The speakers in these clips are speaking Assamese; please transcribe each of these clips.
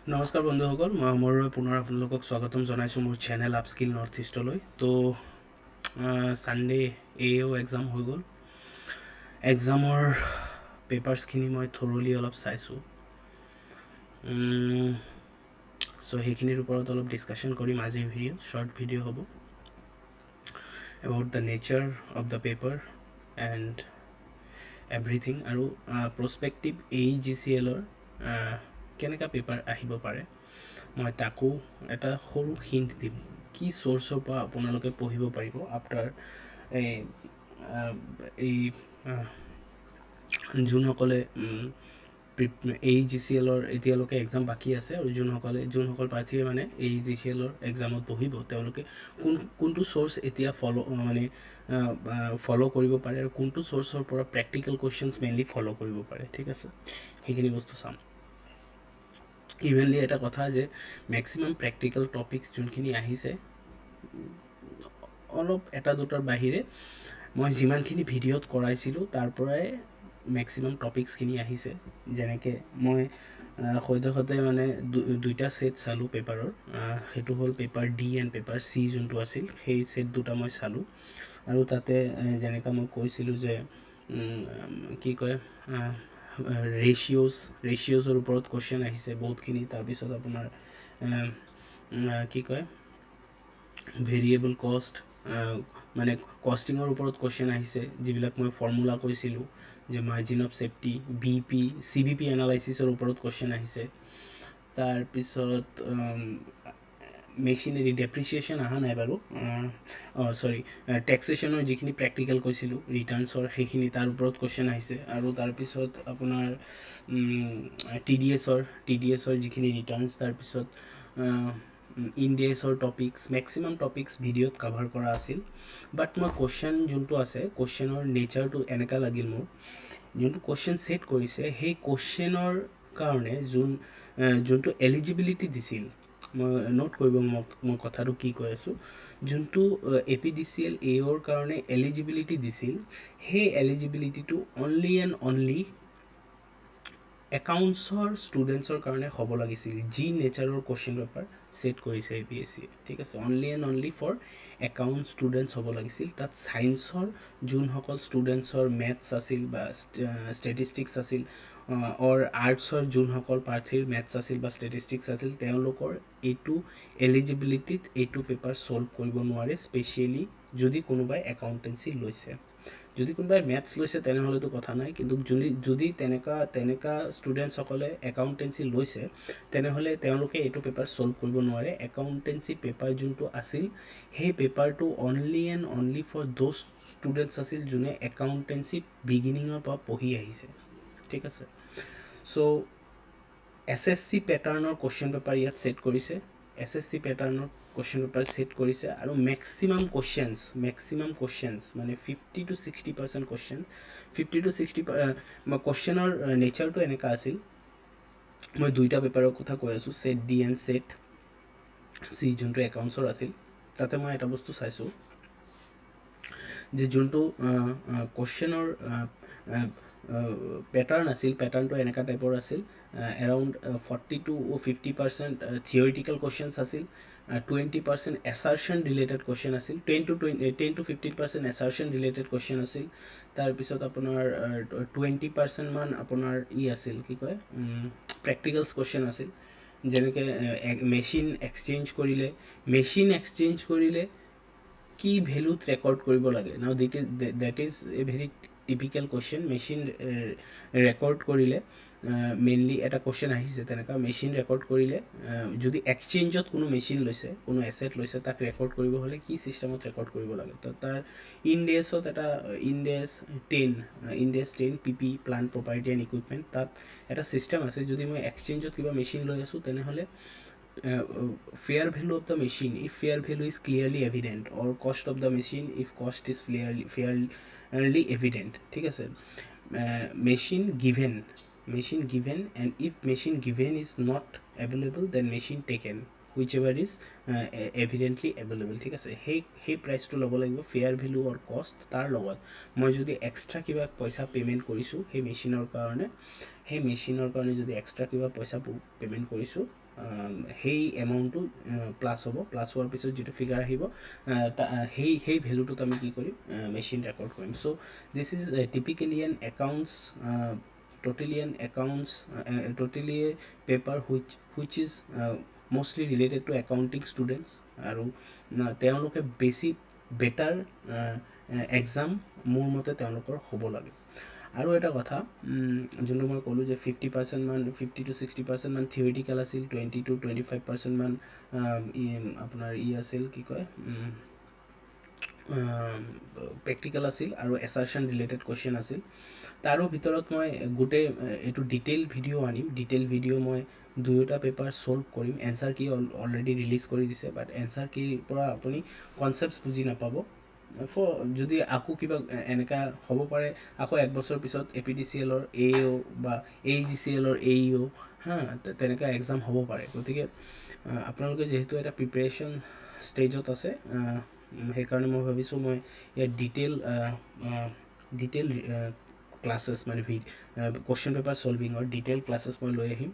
নমস্কাৰ বন্ধুসকল, মই অমৰৰে পুনৰ আপোনালোকক স্বাগতম জনাইছোঁ মোৰ চেনেল আপস্কিল নৰ্থ ইষ্টলৈ। তো ছানডে এও এক্সাম হৈ গ'ল। এক্সামৰ পেপাৰ্ছখিনি মই থৰলি অলপ চাইছোঁ। চ' সেইখিনিৰ ওপৰত অলপ ডিছকাশ্যন কৰিম আজিৰ ভিডিঅ', শ্বৰ্ট ভিডিঅ' হ'ব about the nature of the paper and everything. আৰু প্ৰস্পেক্টিভ AEGCLৰ কেনেকুৱা পেপাৰ আহিব পাৰে মই তাকো এটা সৰু হিণ্ট দিম, কি চ'ৰ্চৰ পৰা আপোনালোকে পঢ়িব পাৰিব আফটাৰ এই যোনসকলে AEGCLৰ এতিয়ালৈকে এক্সাম বাকী আছে আৰু যোনসকল প্ৰাৰ্থীয়ে মানে AEGCLৰ এক্সামত বহিব তেওঁলোকে কোনটো চ'ৰ্চ এতিয়া ফ'ল' কৰিব পাৰে আৰু কোনটো চ'ৰ্চৰ পৰা প্ৰেক্টিকেল কুৱেশ্যনছ মেইনলি ফ'ল' কৰিব পাৰে। ঠিক আছে, সেইখিনি বস্তু চাম। ইভেনলি এটা কথা যে মেক্সিমাম প্ৰেক্টিকেল টপিকছ যোনখিনি আহিছে অলপ এটা দুটাৰ বাহিৰে মই যিমানখিনি ভিডিঅ'ত কৰাইছিলোঁ তাৰ পৰাই মেক্সিমাম টপিকছখিনি আহিছে। যেনেকৈ মই সদ্যহতে মানে দুইটা ছেট চালোঁ পেপাৰৰ, সেইটো হ'ল paper D and paper C যোনটো আছিল, সেই ছেট দুটা মই চালোঁ। আৰু তাতে যেনেকৈ মই কৈছিলোঁ যে কি কয় ৰেচিঅ'জৰ ওপৰত কুৱেশ্যন আহিছে বহুতখিনি। তাৰপিছত আপোনাৰ কি কয় ভেৰিয়েবল কষ্ট মানে কষ্টিঙৰ ওপৰত কুৱেশ্যন আহিছে, যিবিলাক মই ফৰ্মুলা কৈছিলোঁ যে মাৰ্জিন অফ ছেফটি, CVP এনালাইচিছৰ ওপৰত কুৱেশ্যন আহিছে। তাৰপিছত মেচিনেৰী ডেপ্ৰিচিয়েশ্যন অহা নাই বাৰু, টেক্সেশ্যনৰ যিখিনি প্ৰেক্টিকেল কৈছিলোঁ ৰিটাৰ্ণছৰ সেইখিনি তাৰ ওপৰত কুৱেশ্যন আহিছে। আৰু তাৰপিছত আপোনাৰ TDSৰ যিখিনি ৰিটাৰ্ণছ, তাৰপিছত ইণ্ডিয়াছৰ মেক্সিমাম টপিকছ ভিডিঅ'ত কাভাৰ কৰা আছিল। বাট মই কুৱেশ্যন যোনটো আছে কুৱেশ্যনৰ নেচাৰটো এনেকুৱা লাগিল মোৰ, যোনটো কুৱেশ্যন ছেট কৰিছে সেই কুৱেশ্যনৰ কাৰণে যোনটো এলিজিবিলিটি দিছিল, মই নোট কৰিব মই কথাটো কি কৈ আছোঁ, যোনটো APDCL AOৰ কাৰণে এলিজিবিলিটি দিছিল সেই এলিজিবিলিটিটো অনলি এণ্ড অনলি একাউণ্টছৰ ষ্টুডেণ্টছৰ কাৰণে হ'ব লাগিছিল, যি নেচাৰৰ কুৱেশ্যন পেপাৰ ছেট কৰিছে APSCয়ে। ঠিক আছে, only and only for account students হ'ব লাগিছিল। তাত ছায়েন্সৰ যোনসকল ষ্টুডেণ্টছৰ মেথছ আছিল বা ষ্টেটিষ্টিক্স আছিল, অৰ আৰ্টছৰ যোনসকল প্ৰাৰ্থীৰ মেথছ আছিল বা ষ্টেটিষ্টিক্স আছিল, তেওঁলোকৰ এইটো এলিজিবিলিটিত এইটো পেপাৰ ছল্ভ কৰিব নোৱাৰে, স্পেচিয়েলি যদি কোনোবাই একাউণ্টেঞ্চি লৈছে। যদি কোনোবাই মেথছ লৈছে তেনেহ'লেতো কথা নাই, কিন্তু যদি তেনেকুৱা ষ্টুডেণ্টছসকলে একাউণ্টেঞ্চি লৈছে তেনেহ'লে তেওঁলোকে এইটো পেপাৰ ছল্ভ কৰিব নোৱাৰে। একাউণ্টেঞ্চি পেপাৰ যোনটো আছিল সেই পেপাৰটো only and only for those students আছিল যোনে একাউণ্টেঞ্চি বিগিনিঙৰ পৰা পঢ়ি আহিছে। ঠিক আছে, চ' SSC পেটাৰ্ণৰ কুৱেশ্যন পেপাৰ ইয়াত ছেট কৰিছে, SSC পেটাৰ্ণৰ কুৱেশ্যন পেপাৰ ছেট কৰিছে। আৰু মেক্সিমাম কুৱেশ্যনছ মানে 50 to 60% কুৱেশ্যনছ, 50 to 60 কুৱেশ্যনৰ নেচাৰটো এনেকুৱা আছিল। মই দুইটা পেপাৰৰ কথা কৈ আছোঁ, set D and set C যোনটো একাউণ্টছৰ আছিল। তাতে মই এটা বস্তু চাইছোঁ যে যোনটো কুৱেশ্যনৰ পেটাৰ্ণ আছিল, পেটাৰ্ণটো এনেকুৱা টাইপৰ আছিল, এৰাউণ্ড 40 to 50% থিয়ৰিটিকেল কুৱেশ্যনছ আছিল, 20% এছাৰশ্যন ৰিলেটেড কুৱেশ্যন আছিল, 10 to 15% এছাৰশ্যন ৰিলেটেড কুৱেশ্যন আছিল। তাৰপিছত আপোনাৰ 20% মান আপোনাৰ আছিল কি কয় প্ৰেক্টিকেলছ কুৱেশ্যন আছিল, যেনেকৈ মেচিন এক্সচেঞ্জ কৰিলে কি ভেলুত ৰেকৰ্ড কৰিব লাগে। নাও that is a very typical question. Machine record কৰিলে মেইনলি এটা কুৱেশ্যন আহিছে তেনেকুৱা, মেচিন ৰেকৰ্ড কৰিলে যদি এক্সচেঞ্জত কোনো মেচিন লৈছে, কোনো এছেট লৈছে, তাক ৰেকৰ্ড কৰিব হ'লে কি ছিষ্টেমত ৰেকৰ্ড কৰিব লাগে। তো তাৰ ইণ্ডেছত এটা ইণ্ডেছ 10 PP plant property and equipment, তাত এটা ছিষ্টেম আছে। যদি মই এক্সচেঞ্জত কিবা মেচিন লৈ আছোঁ তেনেহ'লে fair value of the machine, if fair value is clearly evident, or cost of the machine if cost is fairly evident. ঠিক আছে, machine given and if machine given is not available then machine taken, whichever is evidently available. ঠিক আছে, সেই প্ৰাইচটো ল'ব লাগিব, ফেয়াৰ ভেলু অৰ কষ্ট। তাৰ লগত মই যদি এক্সট্ৰা কিবা পইচা পে'মেণ্ট কৰিছোঁ সেই মেচিনৰ কাৰণে যদি এক্সট্ৰা কিবা পইচা পে'মেণ্ট কৰিছোঁ সেই এমাউণ্টটো প্লাছ হ'ব, প্লাছ হোৱাৰ পিছত যিটো ফিগাৰ আহিব সেই ভেলুটোত আমি কি কৰিম, মেচিন ৰেকৰ্ড কৰিম. So' this is typically an accounts totally a paper which is mostly related to accounting students আৰু তেওঁলোকে বেছি বেটাৰ এক্সাম মোৰ মতে তেওঁলোকৰ হ'ব লাগে. আৰু এটা কথা যোনটো মই ক'লোঁ যে 50% মান 50 to 60% মান থিয়ৰিটিকেল আছিল, 20 to 25% মান আপোনাৰ আছিল কি কয় প্ৰেক্টিকেল আছিল আৰু এছাৰশ্যন ৰিলেটেড কুৱেশ্যন আছিল. তাৰো ভিতৰত মই গোটেই এইটো ডিটেইল ভিডিঅ' আনিম. ডিটেইল ভিডিঅ' মই দুয়োটা পেপাৰ ছল্ভ কৰিম. এনচাৰ কি অলৰেডি ৰিলিজ কৰি দিছে, বাট এনচাৰ কিৰ পৰা আপুনি কনচেপ্টছ বুজি নাপাব. যদি আকৌ কিবা এনেকুৱা হ'ব পাৰে, আকৌ এক বছৰ পিছত APTCL AO বা AEGCL AEO তেনেকুৱা এক্সাম হ'ব পাৰে. গতিকে আপোনালোকে যিহেতু এটা প্ৰিপেৰেশ্যন ষ্টেজত আছে, সেইকাৰণে মই ভাবিছোঁ মই ইয়াৰ ডিটেইল ক্লাছেছ মানে কুৱেশ্যন পেপাৰ ছল্ভিঙৰ ডিটেইল ক্লাছেছ মই লৈ আহিম.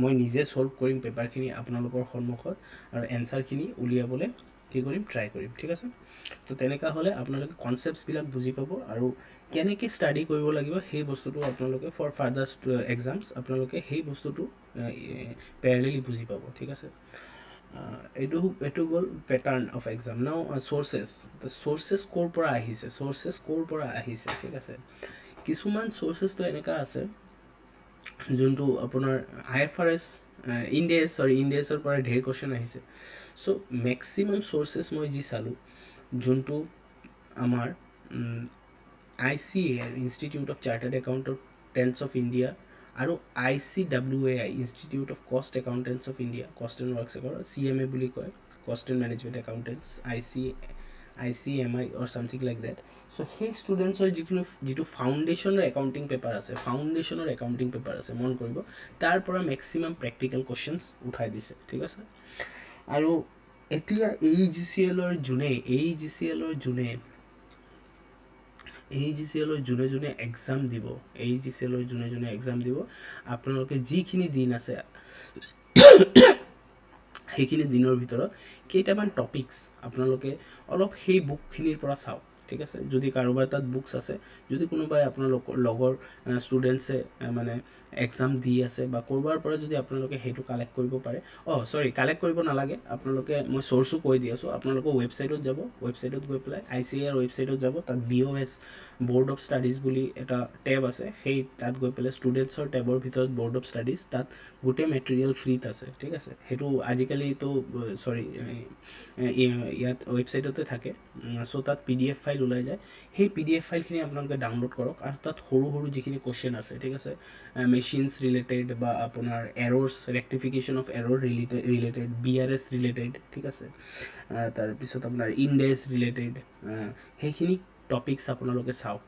মই নিজে ছল্ভ কৰিম পেপাৰখিনি আপোনালোকৰ সন্মুখত আৰু এনচাৰখিনি উলিয়াবলৈ কি কৰিম, ট্ৰাই কৰিম. ঠিক আছে, তো তেনেকুৱা হ'লে আপোনালোকে কনচেপ্টছবিলাক বুজি পাব আৰু কেনেকৈ ষ্টাডি কৰিব লাগিব সেই বস্তুটো আপোনালোকে ফৰ ফাৰ্দাৰ এক্সামছ আপোনালোকে সেই বস্তুটো পেৰেলেলি বুজি পাব. ঠিক আছে, এইটো গ'ল পেটাৰ্ণ অফ এক্সাম. নাও চ'ৰ্চেছ ক'ৰ পৰা আহিছে. ঠিক আছে, কিছুমান চ'ৰ্চেছটো এনেকুৱা আছে যোনটো আপোনাৰ IFRS ইণ্ডিয়াছৰ পৰা ঢেৰ কুৱেশ্যন আহিছে. চ' মেক্সিমাম চ'ৰ্চেছ মই যি চালোঁ, যোনটো আমাৰ ICAI Institute of Chartered Accountants of India আৰু ICWAI Institute of Cost Accountants of India, cost and works CMA বুলি কয়, cost and management accountants, ICMI or something like that. So' সেই ষ্টুডেণ্টছৰ যিটো ফাউণ্ডেশ্যনৰ একাউণ্টিং পেপাৰ আছে, মন কৰিব, তাৰ পৰা মেক্সিমাম প্ৰেক্টিকেল কুৱেশ্যনছ উঠাই দিছে. ঠিক আছে, আৰু এতিয়া AEGCL যোনে এক্সাম দিব, আপোনালোকে যিখিনি দিন আছে সেইখিনি দিনৰ ভিতৰত কেইটামান টপিকছ আপোনালোকে অলপ সেই বুকখিনিৰ পৰা চাওক. ঠিক আছে, যদি কাৰোবাৰ তাত বুকছ আছে, যদি কোনোবাই আপোনালোকৰ লগৰ ষ্টুডেণ্টছে মানে এক্সাম দি আছে বা ক'ৰবাৰ পৰা যদি আপোনালোকে সেইটো কালেক্ট কৰিব পাৰে, কালেক্ট কৰিব নালাগে, আপোনালোকে মই চ'ৰ্চো কৈ দি আছোঁ, আপোনালোকৰ ৱেবছাইটত যাব, ৱেবছাইটত গৈ পেলাই ICAI ৱেবছাইটত যাব, তাত BOS ব'ৰ্ড অফ ষ্টাডিজ বুলি এটা টেব আছে, সেই তাত গৈ পেলাই ষ্টুডেণ্টছৰ টেবৰ ভিতৰত ব'ৰ্ড অফ ষ্টাডিজ, তাত গোটেই মেটেৰিয়েল ফ্ৰীত আছে. ঠিক আছে, সেইটো আজিকালিতো ইয়াত ৱেবছাইটতে থাকে. চ' তাত PDF ফাইল ওলাই যায়, সেই PDF ফাইলখিনি আপোনালোকে ডাউনলোড কৰক আৰু তাত সৰু যিখিনি কুৱেশ্যন আছে, ঠিক আছে, মেচিনছ ৰিলেটেড বা আপোনাৰ errors, rectification of error related, BRS related, ঠিক আছে, তাৰপিছত আপোনাৰ ইণ্ডেছ ৰিলেটেড, সেইখিনি টপিকছ আপোনালোকে চাওক.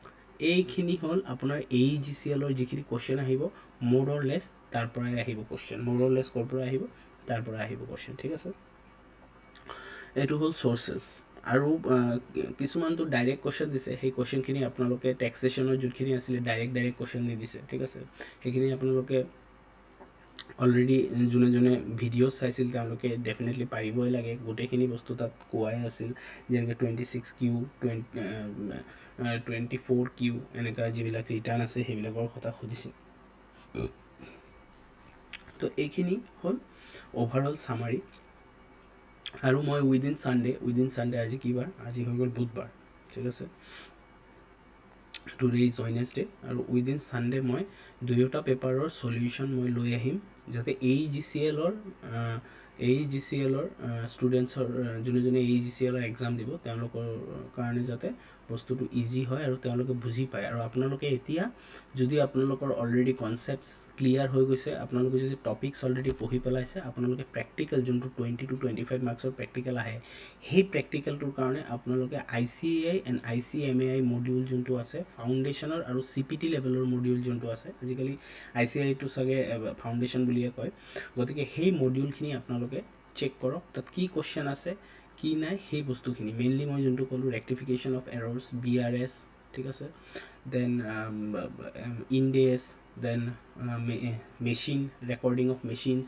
এইখিনি হ'ল আপোনাৰ AEGCL যিখিনি কুৱেশ্যন আহিব, মোৰ অৰ লেছ তাৰ পৰাই আহিব কুৱেশ্যন, ক'ৰ পৰা আহিব, তাৰ পৰা আহিব কুৱেশ্যন. ঠিক আছে, এইটো হ'ল চ'ৰ্চেছ. আৰু কিছুমানটো ডাইৰেক্ট কুৱেশ্যন দিছে, সেই কুৱেশ্যনখিনি আপোনালোকে টেক্সেশ্যনৰ যোনখিনি আছিলে ডাইৰেক্ট কুৱেশ্যন নিদিছে. ঠিক আছে, সেইখিনি আপোনালোকে অলৰেডি যোনে ভিডিঅ'জ চাইছিল তেওঁলোকে ডেফিনেটলি পাৰিবই লাগে, গোটেইখিনি বস্তু তাত কোৱাই আছিল, যেনেকৈ 26Q 24Q এনেকুৱা যিবিলাক ৰিটাৰ্ণ আছে সেইবিলাকৰ কথা সুধিছিল. তো এইখিনি হ'ল অভাৰঅল চামাৰী. আৰু মই উইদিন ছানডে আজি কি বাৰ, আজি হৈ গ'ল বুধবাৰ. ঠিক আছে, টুডে ইজ ৱেডনেছডে, আৰু উইদিন ছানডে মই দুয়োটা পেপাৰৰ চলিউশ্যন মই লৈ আহিম, যাতে AEGCL ষ্টুডেণ্টছৰ যোনে AEGCL এক্সাম দিব তেওঁলোকৰ কাৰণে যাতে বস্তুটো ইজি হয় আৰু তেওঁলোকে বুজি পায়. আৰু আপোনালোকে এতিয়া যদি আপোনালোকৰ অলৰেডি কনচেপ্টছ ক্লিয়াৰ হৈ গৈছে, আপোনালোকে যদি টপিকছ অলৰেডি পঢ়ি পেলাইছে, আপোনালোকে প্ৰেক্টিকেল যোনটো 20 to 25 মাৰ্কছৰ প্ৰেক্টিকেল আহে, সেই প্ৰেক্টিকেলটোৰ কাৰণে আপোনালোকে ICAI এণ্ড ICMAI মডিউল যোনটো আছে, ফাউণ্ডেশ্যনৰ আৰু CPT লেভেলৰ মডিউল যোনটো আছে, আজিকালি ICAIটো চাগে ফাউণ্ডেশ্যন বুলিয়ে কয়, গতিকে সেই মডিউলখিনি আপোনালোকে চেক কৰক, তাত কি কুৱেশ্যন আছে কি নাই সেই বস্তুখিনি মেইনলি মই যোনটো ক'লোঁ, ৰেক্টিফিকেশ্যন অফ এৰৰ্ছ, BRS, ঠিক আছে, দেন ইনডেজ, then machine, recording of machines,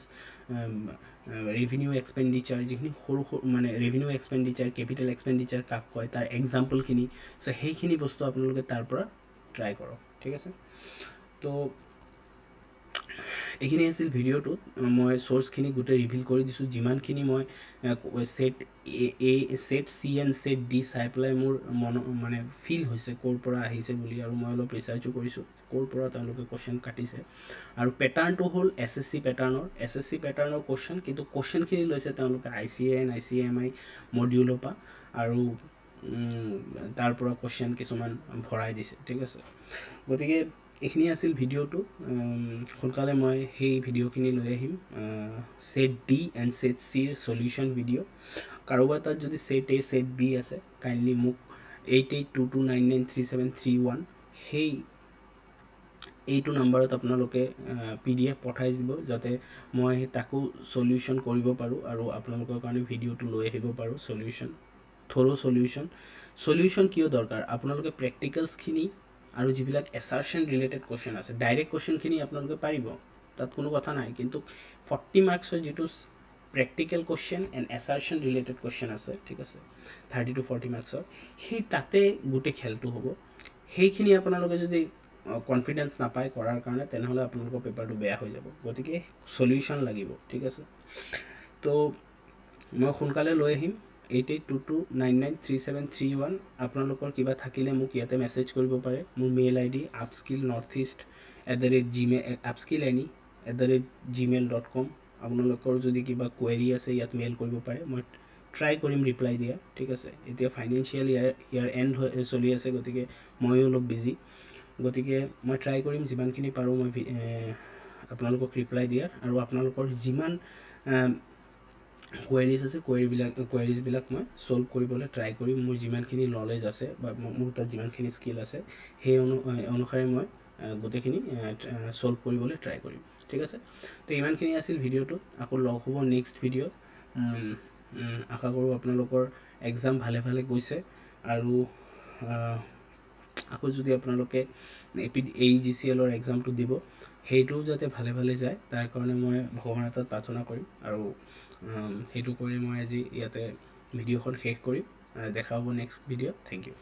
revenue expenditure, যিখিনি সৰু সৰু মানে ৰেভিনিউ এক্সপেণ্ডিচাৰ, কেপিটেল এক্সপেণ্ডিচাৰ কাক কয়, তাৰ এক্সাম্পলখিনি। চ' সেইখিনি বস্তু আপোনালোকে তাৰ পৰা ট্ৰাই কৰক, ঠিক আছে। তো এইখিনি আছিল ভিডিঅ'টোত মই চ'ৰ্চখিনি গোটেই ৰিভিল কৰি দিছোঁ। যিমানখিনি মই set C and set D চাই পেলাই মোৰ মানে ফিল হৈছে ক'ৰ পৰা আহিছে বুলি, আৰু মই অলপ ৰিচাৰ্চো কৰিছোঁ ক'ৰ পৰা তেওঁলোকে কুৱেশ্যন কাটিছে। আৰু পেটাৰ্ণটো হ'ল এছ এছ চি পেটাৰ্ণৰ কুৱেশ্যন, কিন্তু কুৱেশ্যনখিনি লৈছে তেওঁলোকে ICAN ICMI মডিউলৰ পৰা, আৰু তাৰ পৰা কুৱেশ্যন কিছুমান ভৰাই দিছে, ঠিক আছে। গতিকে এইখিনি আছিল ভিডিঅ'টো। সোনকালে মই সেই ভিডিঅ'খিনি লৈ আহিম, ছেট ডি এণ্ড ছেট চিৰ চলিউশ্যন ভিডিঅ'। কাৰোবাৰ তাত যদি ছেট এ ছেট বি আছে, কাইণ্ডলি মোক 8822993731 সেই এইটো নাম্বাৰত আপোনালোকে PDF পঠাই দিব, যাতে মই তাকো চলিউশ্যন কৰিব পাৰোঁ আৰু আপোনালোকৰ কাৰণে ভিডিঅ'টো লৈ আহিব পাৰোঁ থ'ৰ' চলিউশ্যন কিয় দৰকাৰ, আপোনালোকে প্ৰেক্টিকেলছখিনি আৰু যিবিলাক এছাৰশ্যন ৰিলেটেড কুৱেশ্যন আছে, ডাইৰেক্ট কুৱেশ্যনখিনি আপোনালোকে পাৰিব, তাত কোনো কথা নাই, কিন্তু 40 মাৰ্কছৰ যিটো practical question and assertion related question আছে, ঠিক আছে, 30 to 40 মাৰ্কছৰ, সেই তাতে গোটেই খেলটো হ'ব। সেইখিনি আপোনালোকে যদি কনফিডেঞ্চ নাপায় কৰাৰ কাৰণে, তেনেহ'লে আপোনালোকৰ পেপাৰটো বেয়া হৈ যাব। গতিকে চলিউশ্যন লাগিব, ঠিক আছে। তো মই সোনকালে লৈ আহিম 8822993731। আপোনালোকৰ কিবা থাকিলে মোক ইয়াতে মেছেজ কৰিব পাৰে। মোৰ মেইল ID upskillnortheast@gmail.com। আপোনালোকৰ যদি কিবা কুৱেৰি আছে ইয়াত মেইল কৰিব পাৰে, মই ট্ৰাই কৰিম ৰিপ্লাই দিয়া, ঠিক আছে। এতিয়া ফাইনেন্সিয়েল ইয়াৰ এণ্ড চলি আছে, গতিকে ময়ো অলপ বিজি, গতিকে মই ট্ৰাই কৰিম যিমানখিনি পাৰোঁ মই আপোনালোকক ৰিপ্লাই দিয়াৰ, আৰু আপোনালোকৰ যিমান কুৱেৰিজ আছে কুৱেৰিজবিলাক মই ছল্ভ কৰিবলৈ ট্ৰাই কৰিম। মোৰ যিমানখিনি নলেজ আছে বা মোৰ তাত যিমানখিনি স্কিল আছে, সেই অনুসাৰে মই গোটেইখিনি ছল্ভ কৰিবলৈ ট্ৰাই কৰিম, ঠিক আছে। তো ইমানখিনি আছিল ভিডিঅ'টোত। আকৌ লগ হ'ব নেক্সট ভিডিঅ'ত। আশা কৰোঁ আপোনালোকৰ এক্সাম ভালে ভালে গৈছে, আৰু আকৌ যদি আপোনালোকে AEGCLৰ এক্সামটো দিব, সেইটোও যাতে ভালে ভালে যায়, তাৰ কাৰণে মই ভগৱানৰ তাত প্ৰাৰ্থনা কৰিম। আৰু সেইটো কৰি মই আজি ইয়াতে ভিডিঅ'খন শেষ কৰিম। দেখা হ'ব নেক্সট ভিডিঅ'ত। Thank U.